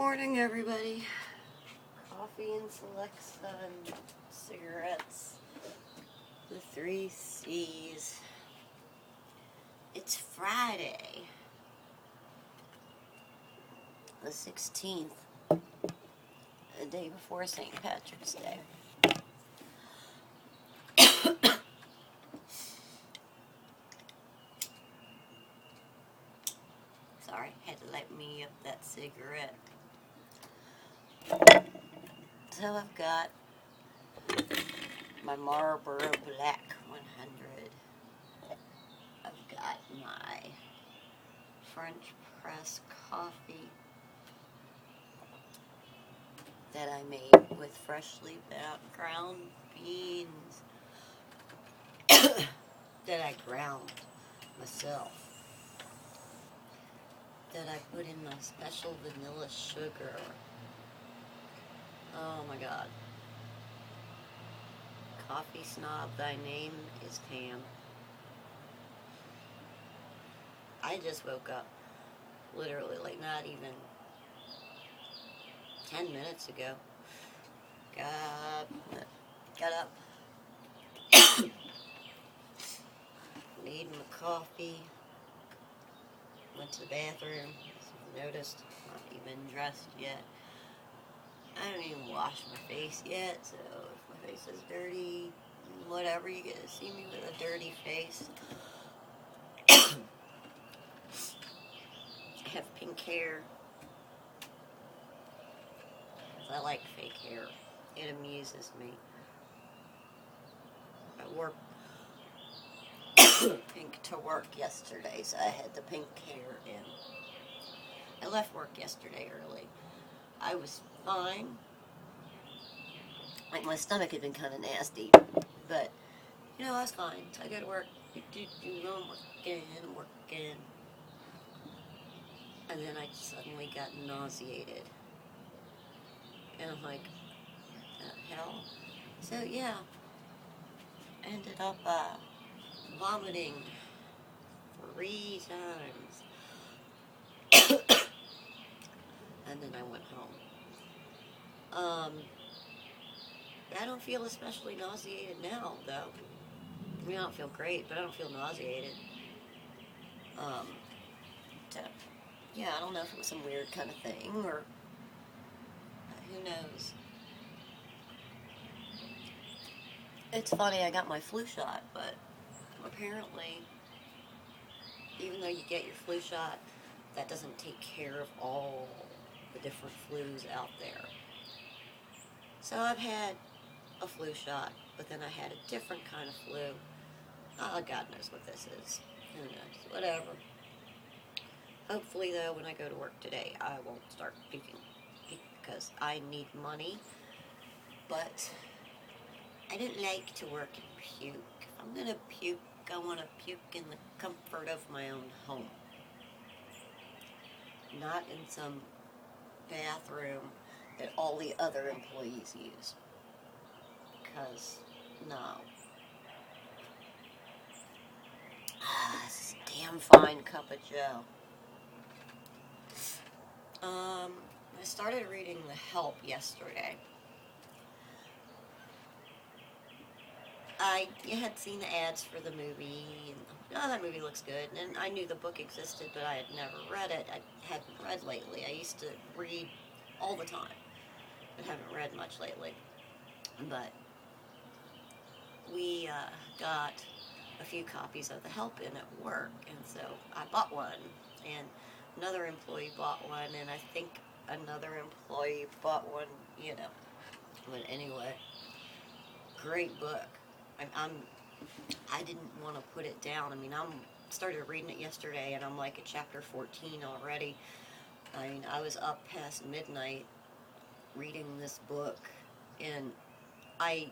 morning, everybody. Coffee and Celexa and cigarettes. The 3 C's. It's Friday, the 16th, the day before St. Patrick's Day. Sorry, had to light me up that cigarette. So I've got my Marlboro Black 100. I've got my French press coffee that I made with freshly ground beans that I ground myself, that I put in my special vanilla sugar. Oh my God. Coffee snob, thy name is Pam. I just woke up, literally, like not even 10 minutes ago. Got up, made my coffee, went to the bathroom, noticed I'm not even dressed yet. I don't even wash my face yet, so if my face is dirty, whatever, you get to see me with a dirty face. I have pink hair. I like fake hair. It amuses me. I wore pink to work yesterday, so I had the pink hair in. I left work yesterday early. I was fine. Like, my stomach had been kind of nasty, but, you know, I was fine. So I go to work, I'm working, and then I suddenly got nauseated. And I'm like, the hell? So, yeah, ended up vomiting 3 times. And then I went home. I don't feel especially nauseated now, though. I mean, I don't feel great, but I don't feel nauseated. So, yeah, I don't know if it was some weird kind of thing, or who knows. It's funny, I got my flu shot, but apparently, even though you get your flu shot, that doesn't take care of all the different flus out there. So I've had a flu shot, but then I had a different kind of flu. Oh, God knows what this is. Who knows? Whatever. Hopefully, though, when I go to work today, I won't start puking, because I need money, but I don't like to work and puke. If I'm going to puke, I want to puke in the comfort of my own home, not in some bathroom that all the other employees use, because, no. This is a damn fine cup of joe. I started reading The Help yesterday. I had seen the ads for the movie, and oh, that movie looks good, and I knew the book existed, but I had never read it. I hadn't read lately. I used to read all the time, but haven't read much lately. But we got a few copies of The Help in at work, and so I bought one, and another employee bought one, and I think another employee bought one, you know. But anyway, great book. I didn't want to put it down. I mean, started reading it yesterday, and I'm like at chapter 14 already. I mean, I was up past midnight reading this book, and I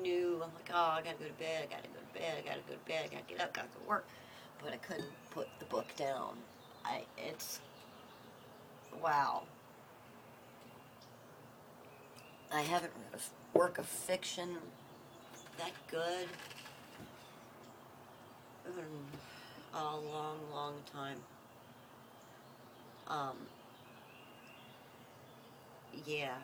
knew, I'm like, oh, I gotta go to bed, I gotta go to bed, I gotta go to bed, I gotta get up, gotta go to work. But I couldn't put the book down. It's, wow. I haven't read a work of fiction that good in a long, long time. yeah,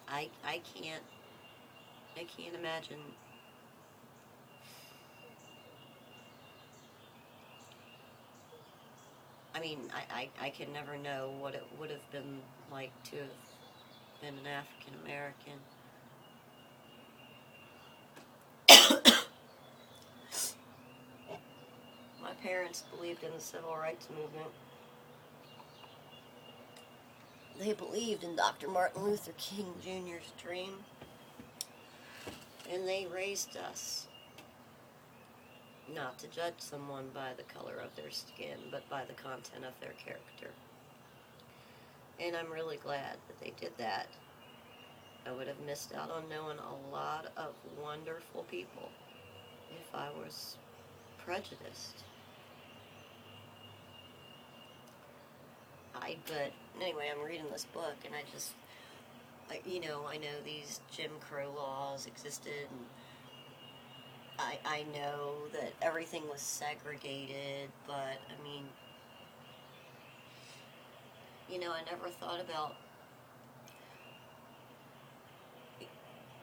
I can't imagine. I mean, I can never know what it would have been like to have been an African American. My parents believed in the civil rights movement. They believed in Dr. Martin Luther King Jr.'s dream, and they raised us not to judge someone by the color of their skin, but by the content of their character. And I'm really glad that they did that. I would have missed out on knowing a lot of wonderful people if I was prejudiced. But anyway, I'm reading this book, and I know these Jim Crow laws existed, and I know that everything was segregated, but I mean, I never thought about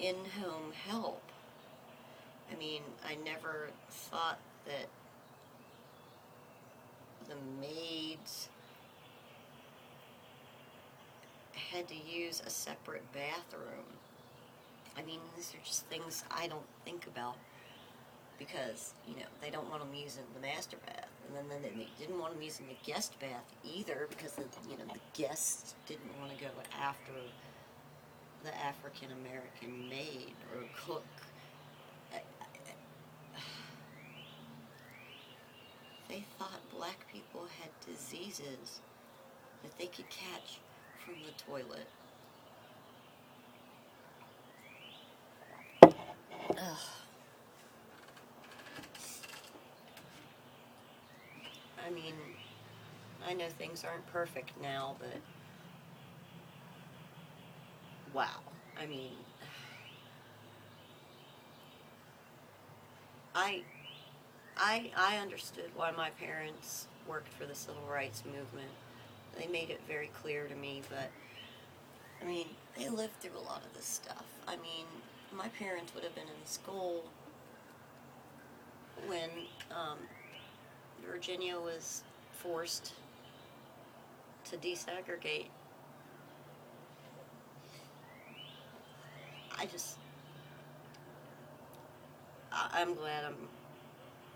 in-home help. I mean, I never thought that the maids had to use a separate bathroom. I mean, these are just things I don't think about because, they don't want them using the master bath. And then they didn't want them using the guest bath either because, the guests didn't want to go after the African American maid or cook. They thought black people had diseases that they could catch from the toilet. Ugh. I mean, I know things aren't perfect now, but wow. I mean, I I understood why my parents worked for the civil rights movement. They made it very clear to me, but I mean, they lived through a lot of this stuff. I mean, my parents would have been in school when Virginia was forced to desegregate. I'm glad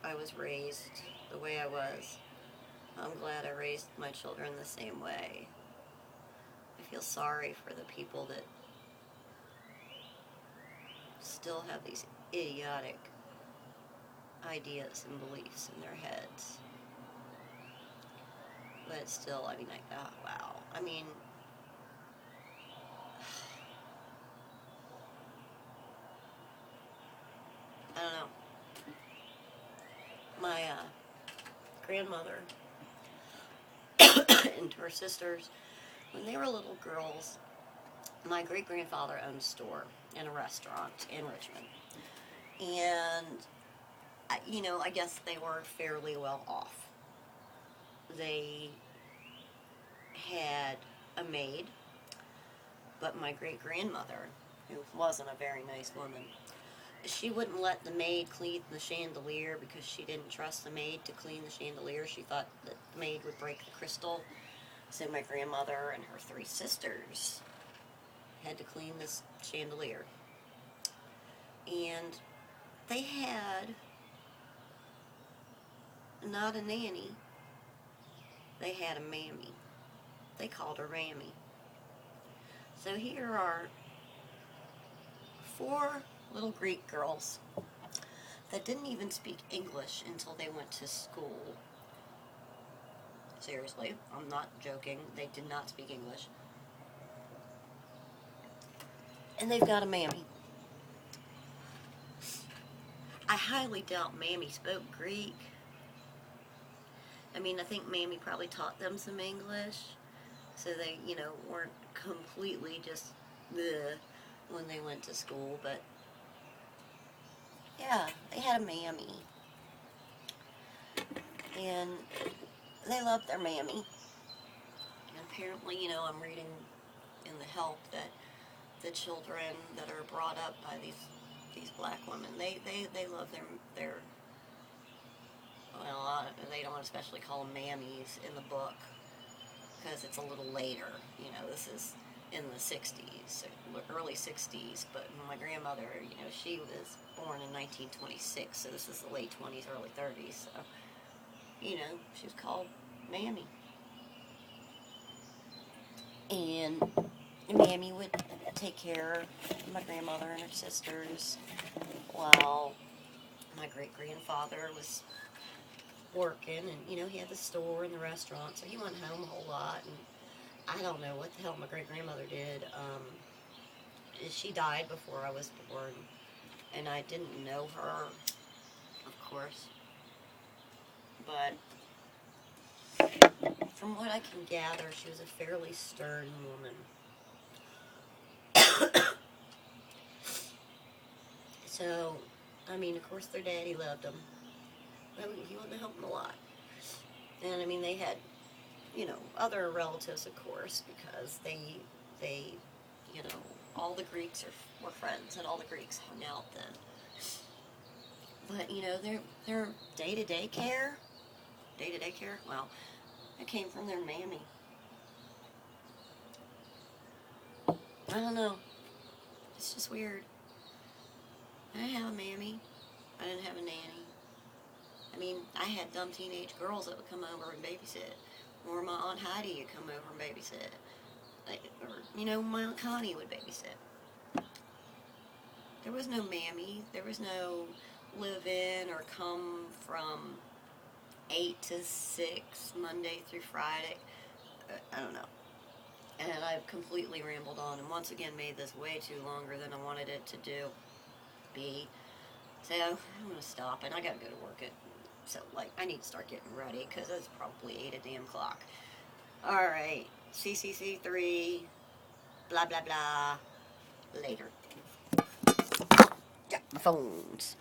I was raised the way I was. I'm glad I raised my children the same way. I feel sorry for the people that still have these idiotic ideas and beliefs in their heads. But still, I mean, wow. I mean, I don't know. My grandmother and her sisters, when they were little girls, my great-grandfather owned a store and a restaurant in Richmond. And, I guess they were fairly well off. They had a maid, but my great-grandmother, who wasn't a very nice woman, she wouldn't let the maid clean the chandelier because she didn't trust the maid to clean the chandelier. She thought that the maid would break the crystal. So my grandmother and her 3 sisters had to clean this chandelier. And they had not a nanny. They had a mammy. They called her Mammy. So here are 4 little Greek girls that didn't even speak English until they went to school. Seriously, I'm not joking. They did not speak English. And they've got a mammy. I highly doubt Mammy spoke Greek. I mean, I think Mammy probably taught them some English, so they, weren't completely just bleh when they went to school, but yeah, they had a mammy. And they loved their mammy. And apparently, you know, I'm reading in the help that the children that are brought up by these black women, they love their well, they don't especially call them mammies in the book because it's a little later. You know, this is in the 60s, early 60s, but my grandmother, you know, she was born in 1926, so this is the late 20s, early 30s, so, you know, she was called Mammy. And Mammy would take care of my grandmother and her sisters while my great-grandfather was working, and, you know, he had the store and the restaurant, so he went home a whole lot, and I don't know what the hell my great-grandmother did. She died before I was born, and I didn't know her, of course, but from what I can gather, she was a fairly stern woman. So, I mean, of course their daddy loved them. He wanted to help them a lot. And, I mean, they had, you know, other relatives, of course, because they you know, all the Greeks were friends, and all the Greeks hung out then. But, you know, their day-to-day care, well, it came from their mammy. I don't know. It's just weird. I didn't have a mammy. I didn't have a nanny. I mean, I had dumb teenage girls that would come over and babysit. Or my Aunt Heidi would come over and babysit. Or, you know, my Aunt Connie would babysit. There was no mammy. There was no live-in or come from 8 to 6, Monday through Friday. I don't know. And I've completely rambled on and once again made this way too longer than I wanted it to be. So I'm going to stop, and I got to go to work so, like, I need to start getting ready because it's probably 8 a damn clock. Alright, CCC 3, blah, blah, blah, later. Yeah, my phones.